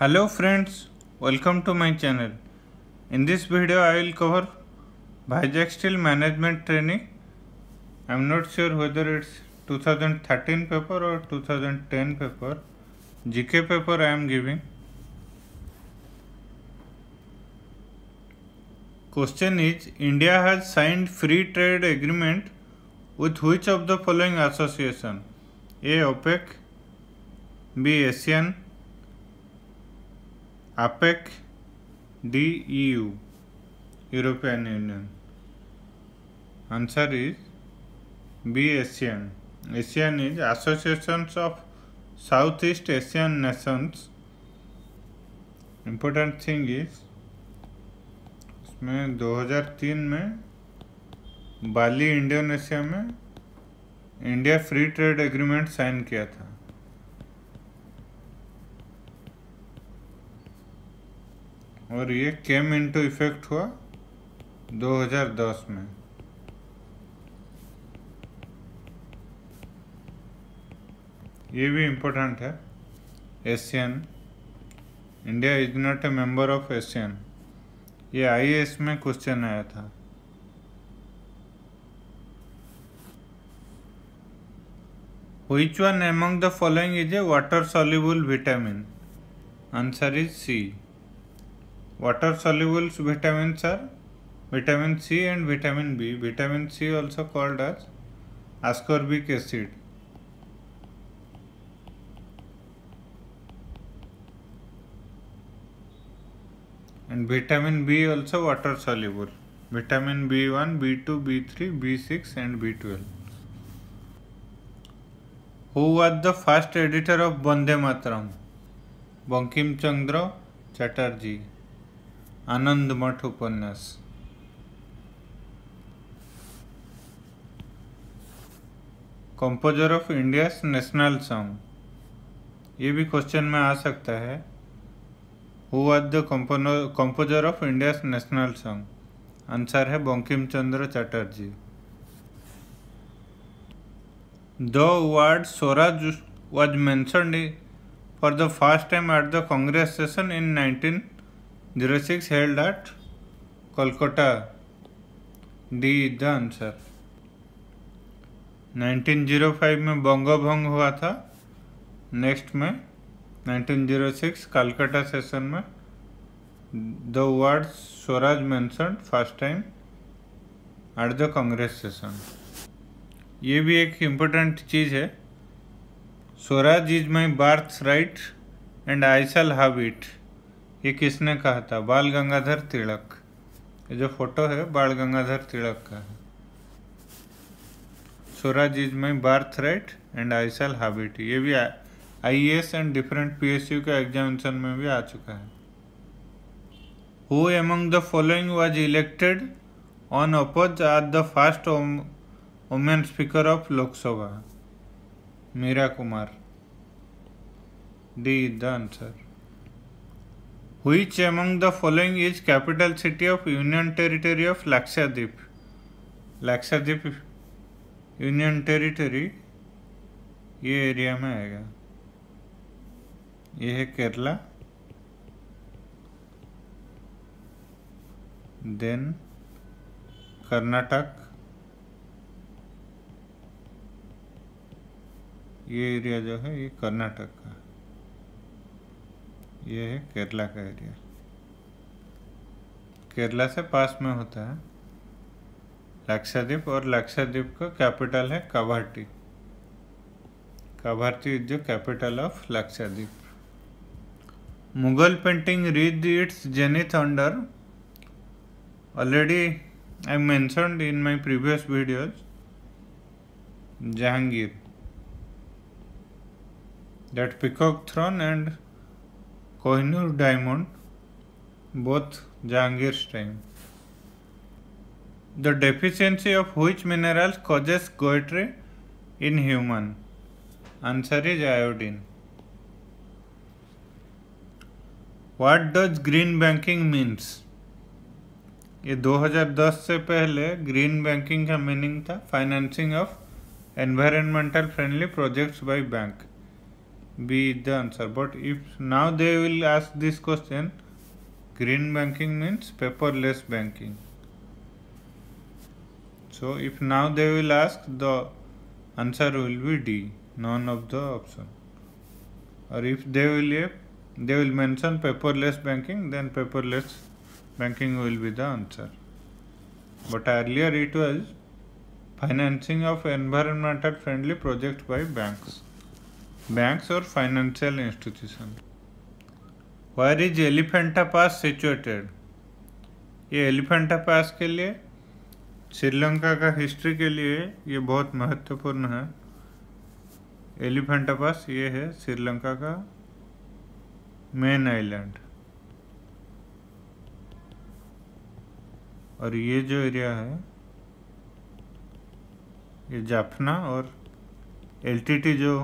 Hello friends, welcome to my channel. In this video I will cover Vizag Steel Management Training. I am not sure whether it's 2013 paper or 2010 paper. GK paper I am giving. Question is, India has signed free trade agreement with which of the following association? A. OPEC, B. ASEAN, APEC, D. EU, European Union. Answer is B. ASEAN. ASEAN is Associations of Southeast Asian Nations. Important thing is इसमें 2003 में Bali Indonesia में India free trade agreement sign किया था। और ये came into effect हुआ 2010 में। ये भी इम्पोर्टेंट है। Asian, India is not a member of Asian, ये आईएएस में क्वेश्चन आया था। Which one among the following is a water soluble vitamin? Answer is C. Water soluble vitamins are vitamin C and vitamin B. Vitamin C also called as ascorbic acid. And vitamin B also water soluble. Vitamin B1, B2, B3, B6 and B12. Who was the first editor of Vande Mataram? Bankim Chandra Chatterjee. Anand Math उपन्यास। Composer of India's national song, ये भी question में आ सकता है। Who was the composer of India's national song? Answer है Bankim Chandra Chatterjee. The word swaraj was mentioned for the first time at the Congress session in 1906 held at Kolkata. D is the answer. 1905 में बंगो भंग हुआ था। नेक्स्ट में 1906 कलकत्ता सेशन में the word Swaraj mentioned first time at the Congress session. ये भी एक इम्पोर्टेंट चीज़ है। Swaraj is my birth right and I shall have it, ये किसने कहा था? बाल गंगाधर तिलक। ये जो फोटो है बाल गंगाधर तिलक का है। Swaraj is my birth right and I shall have it, ये भी आईएएस एंड डिफरेंट पीएसयू के एग्जामिनेशन में भी आ चुका है। Who among the following was elected unopposed at the first women speaker of Lok Sabha? Meera Kumar. D is the answer. Which among the following is capital city of Union Territory of Lakshadweep? Lakshadweep union territory ये area में आएगा। ये है Kerala, then Karnataka, ये area जो है ये कर्नाटक का, ये है केरला का एरिया। केरला से पास में होता है लक्षद्वीप, और लक्षद्वीप का कैपिटल है Kavaratti. Kavaratti is the capital of Lakshadweep. Mughal painting reached its zenith under, already I mentioned in my previous videos, Jahangir, that peacock throne and Kohinoor diamond, both Jahangir's time. The deficiency of which minerals causes goitre in human? Answer is iodine. What does green banking means? ये 2010 से पहले green banking का meaning था financing of environmental friendly projects by bank. B is the answer. But if now they will ask this question, green banking means paperless banking. So if now they will ask, the answer will be D, none of the option. Or if they will mention paperless banking, then paperless banking will be the answer. But earlier it was financing of environmental friendly projects by banks or financial institutions. Where is Elephanta Pass situated? ये एलिफेंटा पास के लिए श्रीलंका का history के लिए ये बहुत महत्वपूर्ण है। एलिफेंटा पास ये है श्रीलंका का मेन आइलैंड, और ये जो एरिया है ये जाफना और एलटीटी जो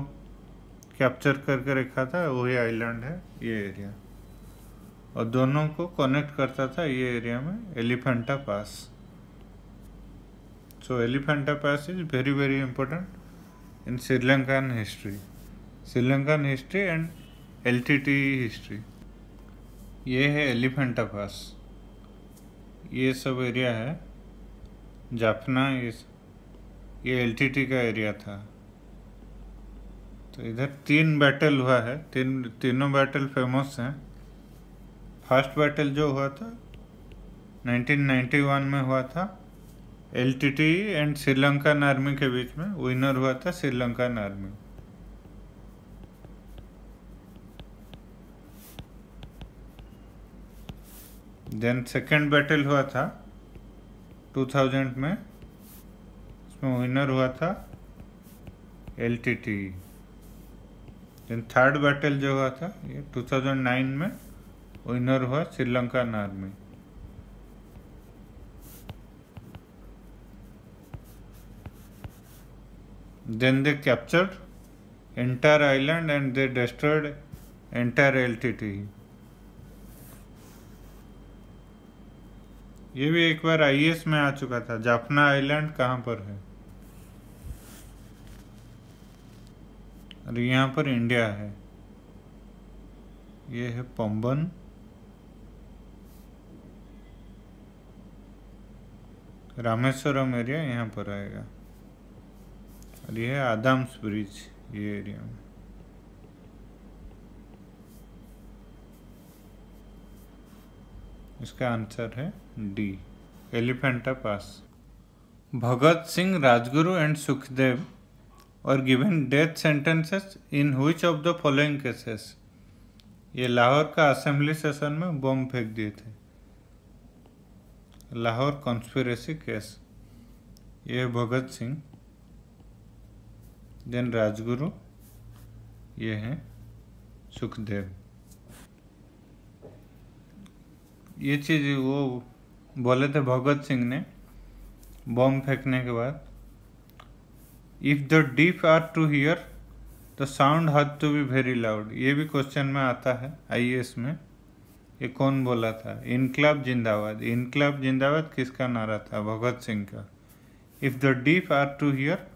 कैप्चर करके रखा था वही आइलैंड है ये एरिया, और दोनों को कनेक्ट करता था ये एरिया में Elephant Pass. So Elephant Pass is very very important in Sri Lankan history and LTTE history. ये है एलिफेंटा पास, ये सब एरिया है जाफना, ये एलटीटी का एरिया था। तो इधर 3 बैटल हुआ है, तीनों बैटल फेमस हैं। फर्स्ट बैटल जो हुआ था 1991 में हुआ था, एलटीटी एंड श्रीलंकन आर्मी के बीच में, विनर हुआ था Sri Lankan army. Then second battle हुआ था 2000 में, इसमें विनर हुआ था एलटीटी। देन थर्ड बैटल जो हुआ था ये 2009 में, विनर हुआ Sri Lankan army. Then they captured entire island and they destroyed entire LTT. ये भी एक बार आईएएस में आ चुका था। जाफना आइलैंड कहाँ पर है? और यहाँ पर इंडिया है। ये है पंबन, रामेश्वरम एरिया यहाँ पर आएगा, और ये है आदम्स ब्रिज ये एरिया में। इसका आंसर है D, Elephant Pass. Bhagat Singh, Rajguru and Sukhdev और given death sentences in which of the following cases? ये लाहौर का असेंबली सेशन में बम फेंक दिए थे, लाहौर कॉन्स्पिरेसी केस। ये है भगत सिंह, देन राजगुरु, ये है सुखदेव। ये चीज़ वो बोले थे भगत सिंह ने बम फेंकने के बाद, if the deaf are to hear the sound had to be very loud. ये भी क्वेश्चन में आता है आईएएस में। ये कौन बोला था? इनकलाब जिंदाबाद। इनकलाब जिंदाबाद किसका नारा था? भगत सिंह का। If the deaf are to hear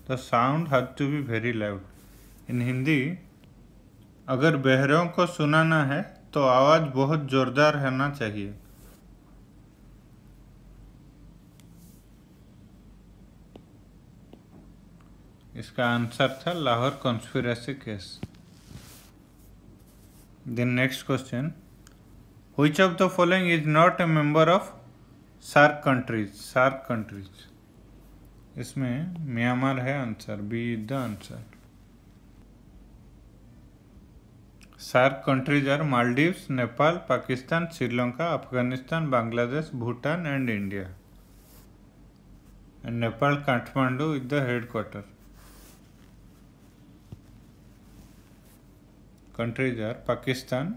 the sound had to be very loud. In Hindi, अगर बहरों को सुनाना है तो आवाज़ बहुत ज़ोरदार होना चाहिए। इसका आंसर था Lahore conspiracy case. Then next question, which of the following is not a member of SAARC countries? SAARC countries, इसमें म्यांमार है answer, B is the answer. SAARC countries are Maldives, Nepal, Pakistan, Sri Lanka, Afghanistan, Bangladesh, Bhutan and India. And Nepal Kathmandu is the headquarter. Countries are Pakistan,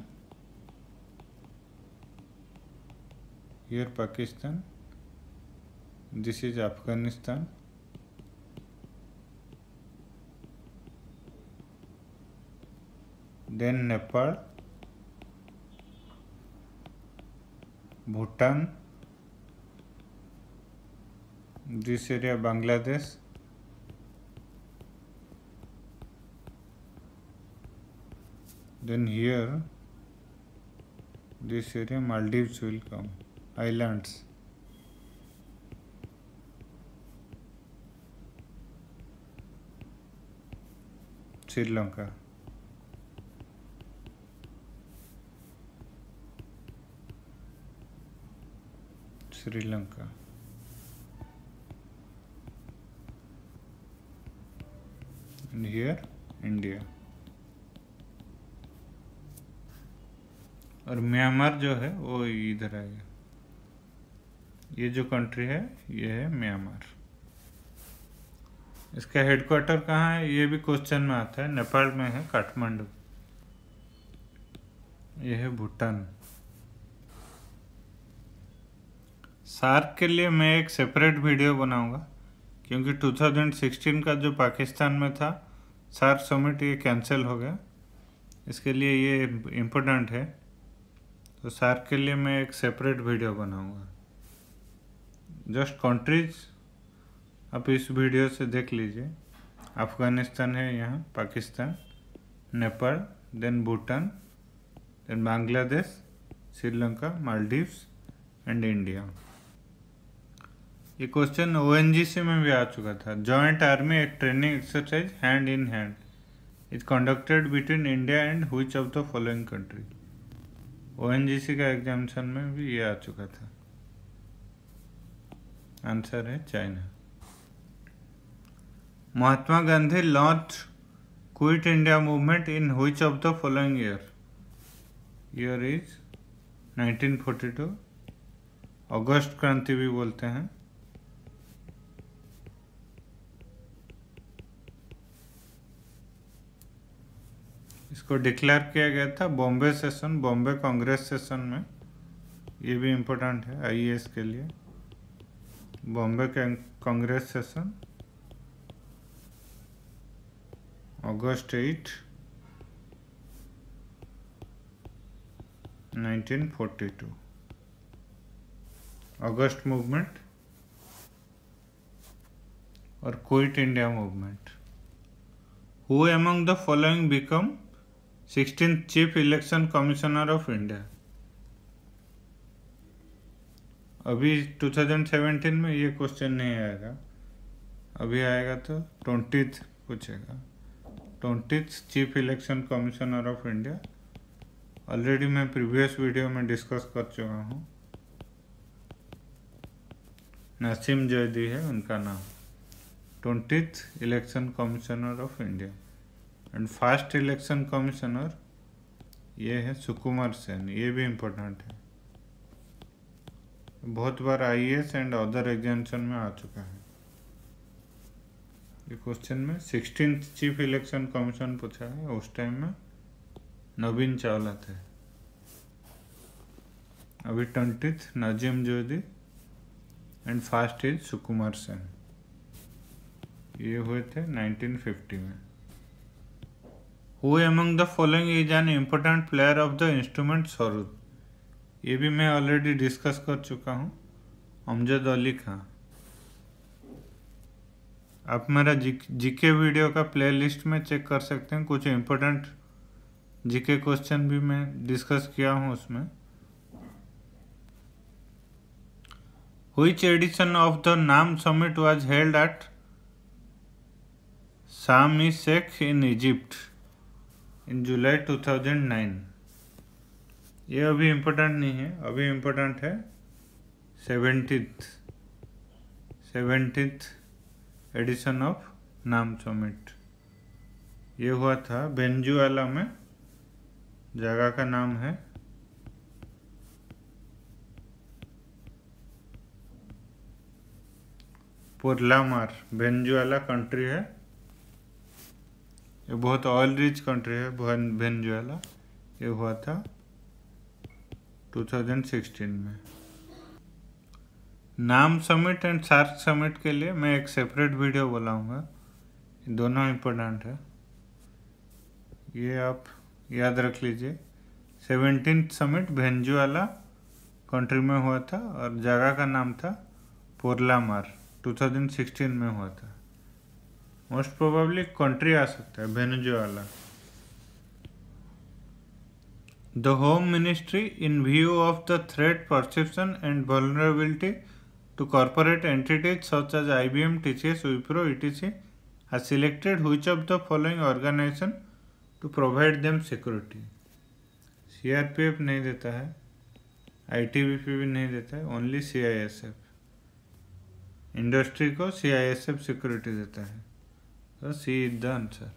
here Pakistan, this is Afghanistan, then Nepal, Bhutan, this area Bangladesh, then here this area Maldives will come, islands. Sri Lanka. Sri Lanka. And here India. और Myanmar जो है वो इधर आएगा। ये जो country है ये है म्यांमार। इसका हेडक्वार्टर कहाँ है ये भी क्वेश्चन में आता है। नेपाल में है, काठमांडू। ये है भूटान। सार्क के लिए मैं एक सेपरेट वीडियो बनाऊंगा, क्योंकि 2016 का जो पाकिस्तान में था सार्क समिट ये कैंसिल हो गया। इसके लिए ये इम्पोर्टेंट है, तो सार्क के लिए मैं एक सेपरेट वीडियो बनाऊंगा। जस्ट कंट्रीज आप इस वीडियो से देख लीजिए। अफगानिस्तान है यहाँ, Pakistan, Nepal, then Bhutan, then Bangladesh, Sri Lanka, Maldives and India. ये क्वेश्चन ONGC में भी आ चुका था। जॉइंट आर्मी एक training exercise hand in hand is conducted between India and which of the following country. ONGC का एग्जामिनेशन में भी ये आ चुका था। आंसर है China. Mahatma Gandhi launch quit India movement in which of the following year. Year is 1942। अगस्त क्रांति भी बोलते हैं। इसको डिक्लेयर किया गया था बॉम्बे सेशन, बॉम्बे कांग्रेस सेशन में। ये भी इम्पोर्टेंट है IAS के लिए। बॉम्बे कांग्रेस सेशन अगस्त 8, 1942। अगस्त मूवमेंट और quit India movement. Who among the following become 16th chief election commissioner of India. अभी 2017 में ये क्वेश्चन नहीं आएगा, अभी आएगा तो 20th पूछेगा। 20th chief election commissioner of India already मैं प्रीवियस वीडियो में डिस्कस कर चुका हूँ। नासिम जैदी है उनका नाम। 20th election commissioner of India. And first election commissioner ये है सुकुमार सेन। ये भी इम्पोर्टेंट है, बहुत बार IAS एंड अदर एग्जामिनेशन में आ चुका है। ये क्वेश्चन में 16th चीफ इलेक्शन कमीशन पूछा है। उस टाइम में नवीन चावला थे। अभी 20th Nazim Jodhi and first is Sukumar Sen. ये हुए थे 1950 में। Who among the following is an important player of the instrument sarod. ये भी मैं ऑलरेडी डिस्कस कर चुका हूँ। अमजद अली खां। आप मेरा जीके वीडियो का प्लेलिस्ट में चेक कर सकते हैं। कुछ इम्पोर्टेंट जीके क्वेश्चन भी मैं डिस्कस किया हूँ उसमें। Which edition of the NAM summit was held at Sharm el-Sheikh in Egypt in July 2009। ये अभी इम्पोर्टेंट नहीं है, अभी इम्पोर्टेंट है 70th एडिशन ऑफ नाम समिट। ये हुआ था वेनेजुएला में। जगह का नाम है पुरलामार। वेनेजुएला कंट्री है, ये बहुत ऑयल रिच कंट्री है वेनेजुएला। ये हुआ था 2016 में। नाम समिट एंड सार्क समिट के लिए मैं एक सेपरेट वीडियो बनाऊंगा। दोनों इम्पोर्टेंट है, ये आप याद रख लीजिए। 17th समिट वेनेजुएला कंट्री में हुआ था और जगह का नाम था पुरलामार। 2016 में हुआ था। मोस्ट प्रोबेबली कंट्री आ सकता है Venezuela. The Home Ministry, in view of the threat perception and vulnerability to corporate entities such as IBM, TCS, Wipro, etc., has selected which of the following organization to provide them security. CRPF नहीं देता है, ITBP भी नहीं देता है, only CISF. Industry को CISF security देता है. तो C is the answer.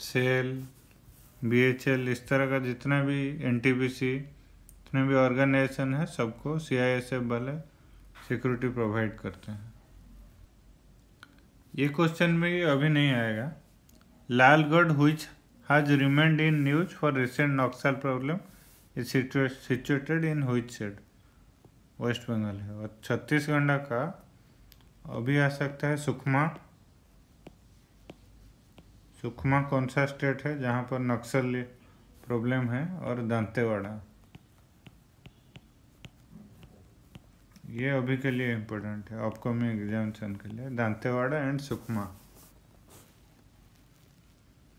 SAIL, BHL, इस तरह का जितना भी NTPC, जितने भी ऑर्गेनाइजेशन है, सबको CISF वाले सिक्योरिटी प्रोवाइड करते हैं. ये क्वेश्चन भी अभी नहीं आएगा. Lalgarh which has remained in news for recent Naxal problem is situated in which state. West Bengal है. और छत्तीसगढ़ का अभी आ सकता है सुकमा. सुकमा कौन सा स्टेट है जहाँ पर नक्सल प्रॉब्लम है? और दांतेवाड़ा. ये अभी के लिए इम्पोर्टेंट है, अपकमिंग एग्जामिनेशन के लिए. दांतेवाड़ा एंड सुकमा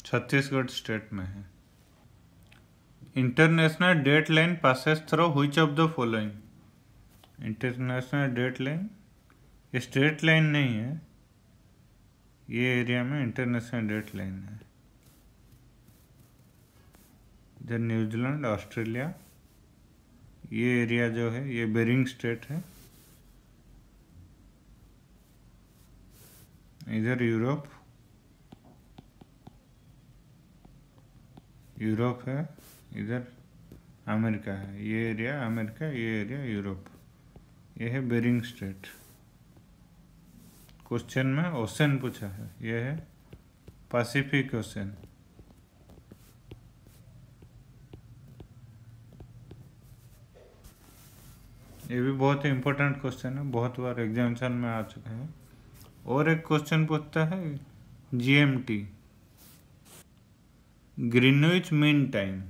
छत्तीसगढ़ स्टेट में है. International date line passes through which of the following. International date line ये स्ट्रेट लाइन नहीं है, ये एरिया में इंटरनेशनल डेट लाइन है. इधर न्यूजीलैंड, ऑस्ट्रेलिया, ये एरिया जो है ये बेरिंग स्टेट है. इधर यूरोप है. इधर अमेरिका है. ये एरिया अमेरिका, ये एरिया यूरोप. ये है बेरिंग स्टेट. क्वेश्चन में ओशन पूछा है. ये है पैसिफिक ओशन. ये भी बहुत ही इम्पोर्टेंट क्वेश्चन है, बहुत बार एग्जामिनेशन में आ चुका है. और एक क्वेश्चन पूछता है GMT, ग्रीनविच मीन टाइम.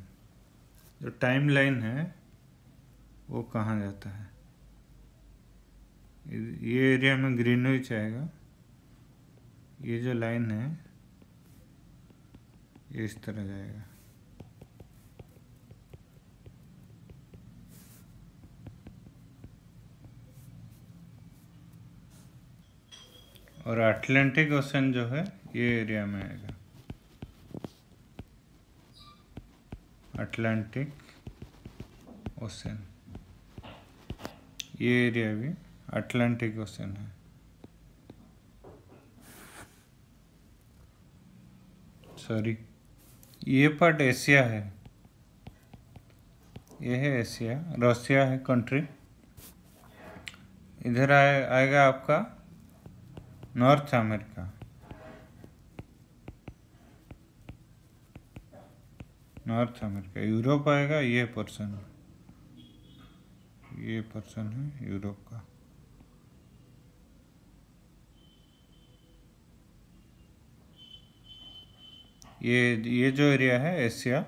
जो टाइम लाइन है वो कहाँ जाता है? ये एरिया में ग्रीनविच आएगा. ये जो लाइन है ये इस तरह जाएगा. और अटलांटिक ओशन जो है ये एरिया में आएगा. अटलांटिक ओशन, ये एरिया भी अटलांटिक ओशन है. सॉरी, ये पार्ट एशिया है. ये है एशिया. रशिया है कंट्री. इधर आएगा आपका north America. North America. Europe आएगा. ये पोर्शन है यूरोप का. ये जो एरिया है Asia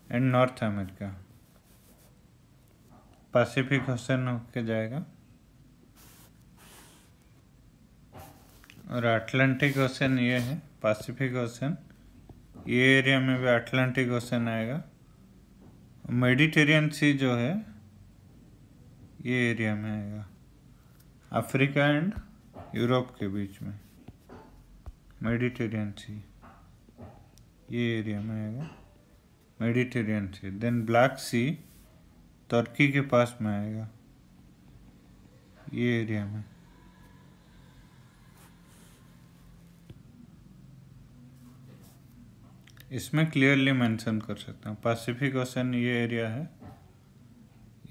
and north America. Pacific ocean होके जाएगा. और अटलांटिक ओशन ये है. पैसिफिक ओशन, ये एरिया में भी अटलांटिक ओशन आएगा. मेडिटेरियन सी जो है ये एरिया में आएगा. अफ्रीका एंड यूरोप के बीच में मेडिटेरियन सी, ये एरिया में आएगा मेडिटेरियन सी. देन ब्लैक सी तुर्की के पास में आएगा, ये एरिया में. इसमें क्लियरली मेंशन कर सकता हूँ. पैसिफिक ओशन ये एरिया है.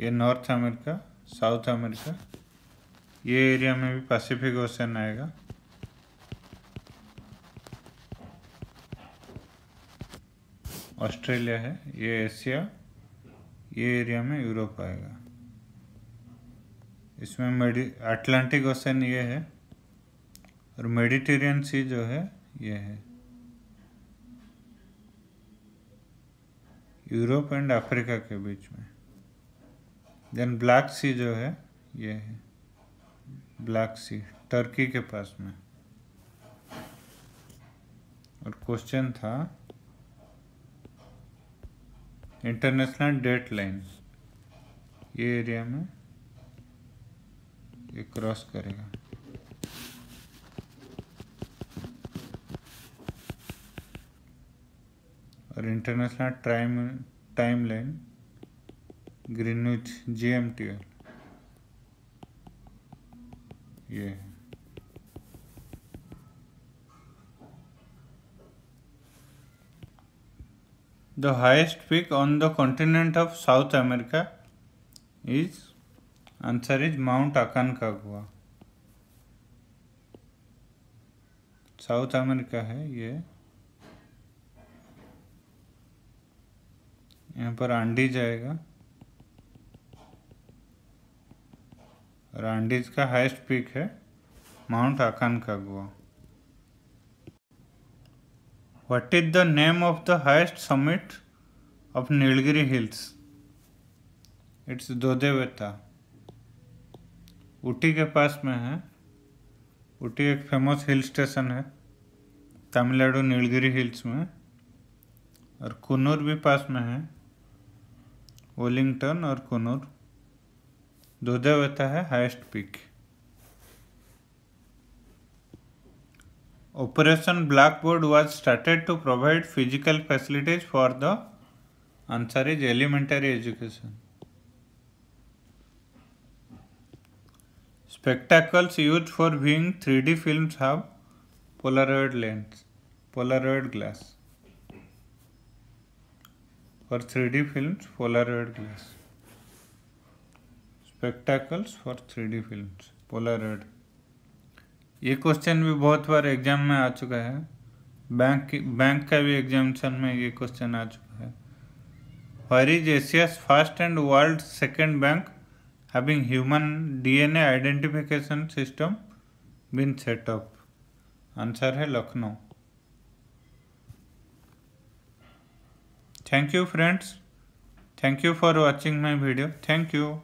ये नॉर्थ अमेरिका, साउथ अमेरिका, ये एरिया में भी पैसिफिक ओशन आएगा. ऑस्ट्रेलिया है. ये एशिया, ये एरिया में यूरोप आएगा. इसमें अटलांटिक ओशन ये है. और मेडिटेरियन सी जो है ये है यूरोप एंड अफ्रीका के बीच में. देन ब्लैक सी जो है ये है ब्लैक सी, टर्की के पास में. और क्वेश्चन था इंटरनेशनल डेट लाइन, ये एरिया में ये क्रॉस करेगा। और international time line Greenwich GMT ये है। The highest peak on the continent of South America is, answer is Mount Aconcagua। South America है ये। यहाँ पर एंडीज आएगा और एंडीज का हाईएस्ट पीक है mount अकानकागुआ। What is the name of the highest summit of Nilgiri Hills? It's दोदेवता। ऊटी के पास में है। ऊटी एक फेमस हिल स्टेशन है तमिलनाडु नीलगिरी हिल्स में। और कुन्नूर भी पास में है, वेलिंगटन और कुन्नूर। दोदेवता है highest peak. Operation Blackboard was started to provide physical facilities for the, answer is elementary education। Spectacles used for viewing 3D films have Polaroid lens, Polaroid glass। For 3D films, Polaroid glass। Spectacles for 3D films, Polaroid। ये question भी बहुत बार exam में आ चुका है। Bank का भी examination में ये क्वेश्चन आ चुका है। Where is Asia's first and world second bank having human DNA identification system been set up? Answer है Lucknow. Thank you friends, thank you for watching my video. Thank you.